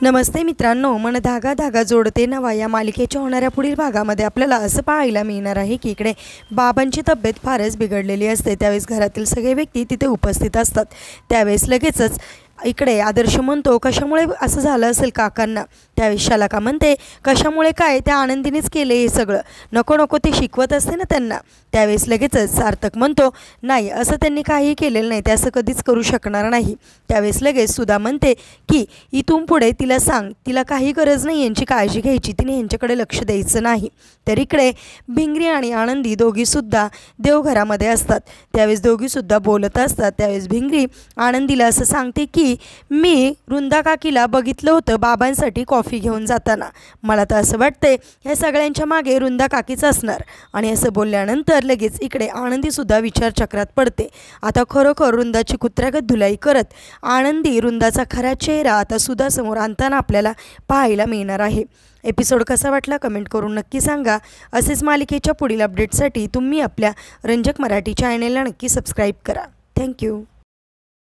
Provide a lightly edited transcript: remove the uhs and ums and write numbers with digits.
नमस्ते मित्रांनो, मन धागा धागा जोडते नवा या मालिकेच्या होणाऱ्या पुढील भागामध्ये आपल्याला असं पाहायला मिळणार आहे की इकडे बाबांची तब्येत फारच बिघडलेली असते। त्यावेळेस घरातील सगळे व्यक्ती तिथे उपस्थित असतात। त्यावेळेस लगेचच इकडे आदर्श म्हणतो, कशामुळे असं झालं असेल काकांना। त्यावेळेस शालका म्हणते, कशामुळे काय, त्या आनंदीनेच केले हे सगळं, नको नको ते शिकवत असते ना त्यांना। त्यावेळेस लगेचच सार्थक म्हणतो, नाही असं त्यांनी काही केलेलं नाही, ते असं कधीच करू शकणार नाही। त्यावेळेस लगेच सुधा म्हणते की इथून पुढे तिला सांग, तिला काही गरज नाही यांची काळजी घ्यायची, तिने यांच्याकडे लक्ष द्यायचं नाही। तर इकडे भिंगरी आणि आनंदी दोघीसुद्धा देवघरामध्ये असतात। त्यावेळेस दोघीसुद्धा बोलत असतात। त्यावेळेस भिंगरी आनंदीला असं सांगते की मी वृंदा काकीला बघितलं होतं बाबांसाठी कॉफी घेऊन जाताना, मला तर असं वाटतंय ह्या सगळ्यांच्या मागे वृंदा काकीच असणार। आणि असं बोलल्यानंतर लगेच इकडे आनंदीसुद्धा विचारचक्रात पडते। आता खरोखर वृंदाची कुत्र्यागत धुलाई करत आनंदी वृंदाचा खरा चेहरा आता सुधासमोर आणताना आपल्याला पाहायला मिळणार आहे। एपिसोड कसा वाटला कमेंट करून नक्की सांगा। असेच मालिकेच्या पुढील अपडेटसाठी तुम्ही आपल्या रंजक मराठी चॅनेलला नक्की सबस्क्राईब करा। थँक्यू।